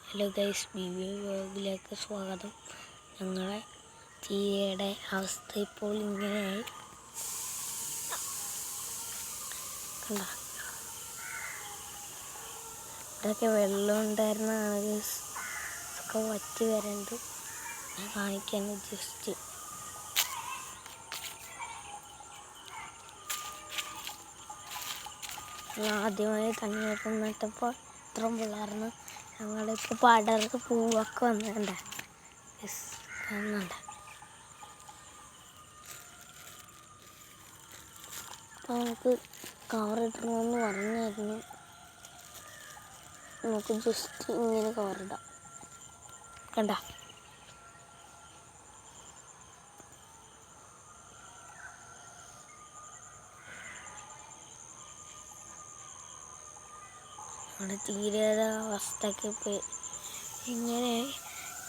Hello guys, വ്ലോഗിലേക്ക് സ്വാഗതം. ഞങ്ങളെ ചീരയുടെ അവസ്ഥ ഇപ്പോൾ ഇങ്ങനെയായി. കണ്ട, ഇവിടെയൊക്കെ വെള്ളം ഉണ്ടായിരുന്നതാണ് ഗൈസ്, ഒക്കെ വറ്റി വരണ്ട്. ഞാൻ കാണിക്കാൻ ജസ്റ്റ് ആദ്യമായി തണ്ണീർത്തം നട്ടപ്പോൾ ഇത്രയും പിള്ളേർന്ന് ഞങ്ങളിപ്പോൾ പടർന്ന് പൂവൊക്കെ വന്നിട്ടുണ്ട്. കാണുന്നുണ്ട്. അപ്പോൾ നമുക്ക് കവറിടണമെന്ന് പറഞ്ഞായിരുന്നു. നമുക്ക് ജസ്റ്റ് ഇങ്ങനെ കവറിടാം. കണ്ട, നമ്മുടെ ചീരയുടെ അവസ്ഥയൊക്കെ പോയി ഇങ്ങനെ.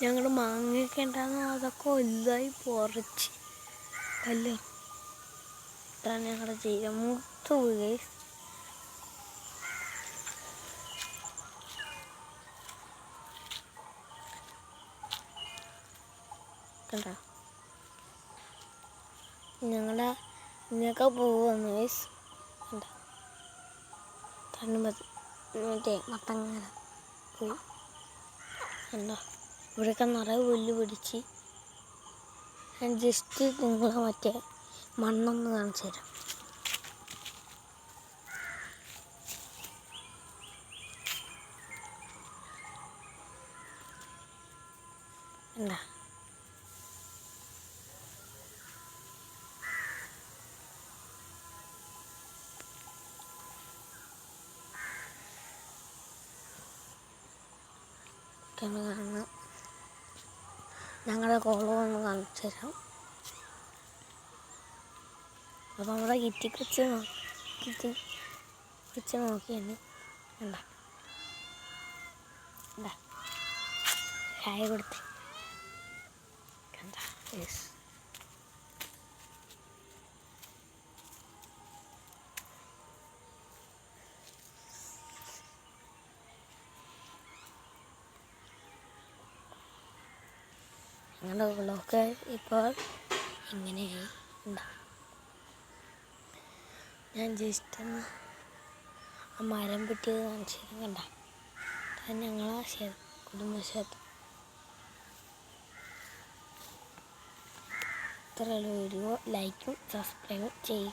ഞങ്ങൾ മാങ്ങയൊക്കെ ഉണ്ടാകുന്ന അതൊക്കെ വലുതായി പൊറച്ച് കല്ല്. ഇതാണ് ഞങ്ങളുടെ ചീര മൂത്ത് പോയി. കണ്ട, ഞങ്ങളുടെ ഇങ്ങനെയൊക്കെ പോവുന്നു ഗൈസ്. കണ്ട, തണ്ണിമത്തൻ മറ്റേ മത്തങ്ങ പോയി. കണ്ടോ, ഇവിടെയൊക്കെ നിറയെ പുല്ല് പിടിച്ച്. ഞാൻ ജസ്റ്റ് നിങ്ങളെ മറ്റേ മണ്ണൊന്ന് കാണിച്ചു തരാം. എന്താ, കാണുന്ന ഞങ്ങളുടെ കുളം ഒന്ന് കാണിച്ചു തരാം. അപ്പോൾ നമ്മുടെ കിറ്റി വെച്ച് നോക്കിയാണ്. എന്താ എന്താ ചായ കൊടുത്ത് കണ്ടാ. യെസ്, ഞങ്ങളുടെ കുളമൊക്കെ ഇപ്പോൾ ഇങ്ങനെയായി. എന്താ, ഞാൻ ജസ്റ്റ് ഒന്ന് ആ മരം പൊട്ടിയത് കാണിച്ചു തരാം. കണ്ട, അത് ഞങ്ങളെ കുടുംബക്ഷേത്രം. ഇത്രയുള്ള വീഡിയോ ലൈക്കും സബ്സ്ക്രൈബും ചെയ്യും.